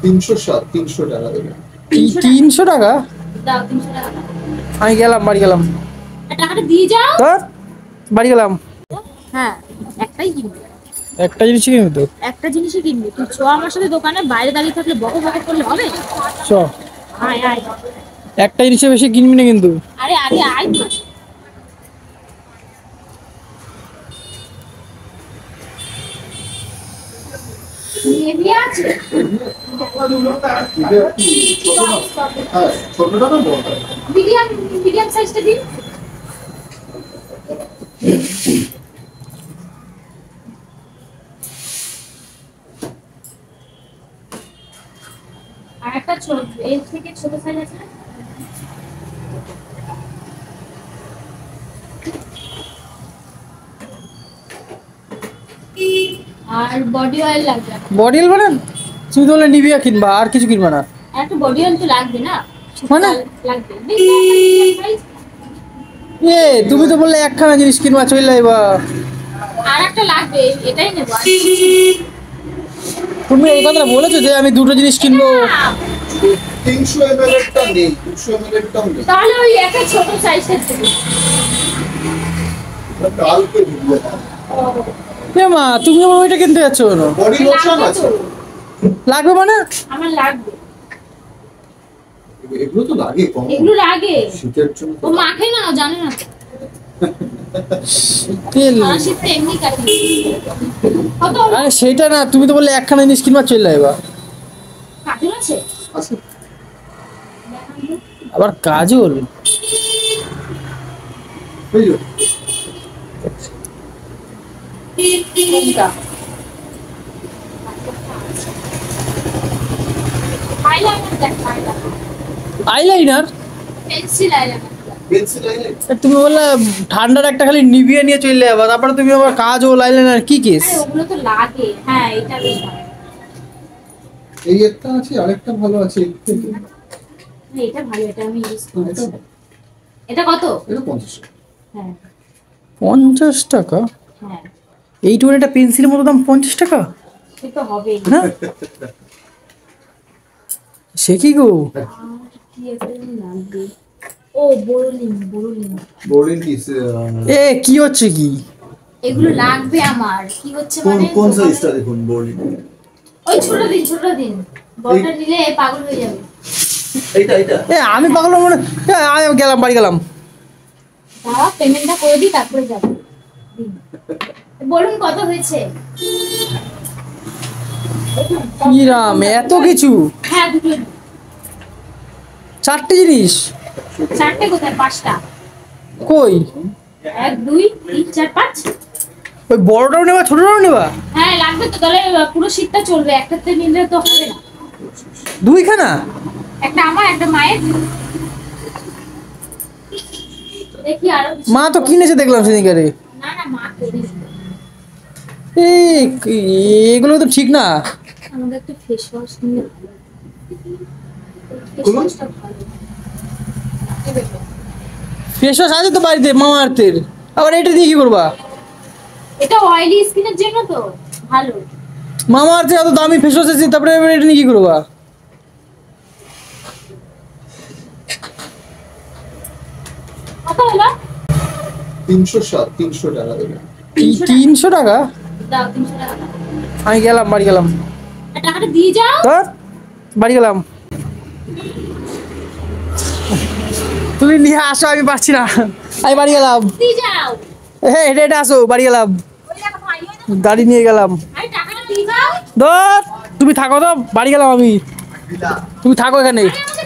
307 300 টাকা দেবে। 300 টাকা দাও 300 টাকা। আমি গেলাম, বাড়ি গেলাম। টাকাটা দিয়ে যাও। ধর, বাড়ি গেলাম। হ্যাঁ, একটাই কিনবি। একটা জিনিসই কিনবি তো? একটা জিনিসই কিনবি। তুই চ আমার সাথে দোকানে, বাইরে দাঁড়িয়ে থাকলে বকো বকো করলে হবে? চ। আয় আয়। একটা জিনিসের বেশি কিনবি না কিন্তু। আরে আগে আয় তো। নেভি আছে? হ্যাঁ, ছোটটা না বড়টা? মিডিয়াম, মিডিয়াম সাইজটা দিন। আর একটা ছোট, এর থেকে ছোট সাইজ আছে না? আর বডি অয়েল লাগবে। বডি অয়েল মানে? তুমি তো বলে নিভিয়া কিনবা, আর কিছু কিনবা না? আর একটা বডি অয়েল তো লাগবে না? মানে? লাগবে। বেশি একটা medium size। এ তুমি তো বললে একখানা জিনিস কিনবা, চলে যাইবা। আর একটা লাগবে, এটাই নেবো। তুমি এই কথাটা বলেছো যে আমি দুটো জিনিস কিনবো? 300 ml এরটা নেই, 200 ml এরটাও নেই। তাহলে ওই একটা ছোট সাইজটা দেবো। কালকে ঢুকবে না। এ মা, তুমি আমার ওইটা কিনতে যাচ্ছ কেন? বডি লোশন আছে? লাগবে মানে? আমার লাগবে। এগুলো তো লাগে কম। এগুলো লাগে। শীতের জন্য ও মাখে না, ও জানে না। তেল? সারা শীতটা এমনি কাটি। কত? আরে সেটা না, তুমি তো বললে একখানা জিনিস কিনবা, চলে যাইবা। কাজল আছে? আছে। আবার কাজল? এই যে কোনটা? আইলাইনার দেখ, eyeliner? Pencil eyeliner. Pencil eyeliner. তুমি বললে ঠান্ডার একটা খালি নিভিয়া নিয়ে চলে যাবা, তারপরে তুমি আবার কাজল আইলাইনার কি কেস? আরে ওগুলো তো লাগে। হ্যাঁ, এটা বেশ ভালো। এই একটা আছে, আরেকটা ভালো আছে। হ্যাঁ, এটা ভালো, এটা আমি ইউজ করছি। এটা কত? এটা 50 টাকা। হ্যাঁ 50 টাকা? হ্যাঁ, এই টুকুর একটা পেন্সিলের মতো দাম 50 টাকা? সে তো হবেই। না সে কি গো? আর কি একটা লাগবে। ও বোরোলিন, বোরোলিন। বোর্ডিং কি? এ কি হচ্ছে কি? এগুলো লাগবে আমার। কি হচ্ছে কোন মানে? কোন সাইজটা দেখুন বোর্ডিং? ওই ছোট দিন, ছোট দিন। বড়টা নিলে পাগল হয়ে যাবে। এইটা এ আমি পাগল মনে, আমি গেলাম, বাড়ি গেলাম। দাঁড়া, পেমেন্টটা করে দিই, তারপরে যাবো। দিন। বলুন কত হয়েছে? কি রাম, এত কিছু? হ্যাঁ, দুটো। 4টে জিনিস? 4টে কোথায়? 5টা। কই? 1 2 3 4 5। ওই বড়টাও নেবা, ছোটটাও নেবা? হ্যাঁ লাগবে তো, তাহলে পুরো শীতটা চলবে। একটাতে নিলে তো হবে না। দুইখানা? একটা আমার, একটা মায়ের। দেখি আরো কিছু। মা তো কিনেছে দেখলাম সেদিনকারে। না না, মা কিনেছে। এই এগুলো তো ঠিক না। আমাদের একটা ফেস ওয়াশ নিয়ে ভালো। ফেস ওয়াশটা ভালো। কি দেখো? ফেস ওয়াশ আছে তো বাড়িতে, মামা আর্থের। আবার এটা দিয়ে কি করবা? এটা অয়েলি স্কিনের জন্য তো ভালো। মামা আর্থে এত দামি ফেস ওয়াশ আছে, তারপরে এবার এটা নিয়ে কি করবা? কত হলো? 307 300 টাকা দেবে। 300 টাকা? দাও 300 টাকা। আমি গেলাম, বাড়ি গেলাম। টাকাটা দিয়ে যাও। ধর, বাড়ি গেলাম। তুমি নিয়ে আসো, আমি পারছি না। আমি বাড়ি গেলাম। দিয়ে যাও। হ্যাঁ, এটা এটা আসো, বাড়ি গেলাম। ওই টাকা পাইও না। গাড়ি নিয়ে গেলাম। আরে টাকাটা দিয়ে যাও। ধর, তুমি থাকো তো, বাড়ি গেলাম আমি। তুমি থাকো এখানে। আরে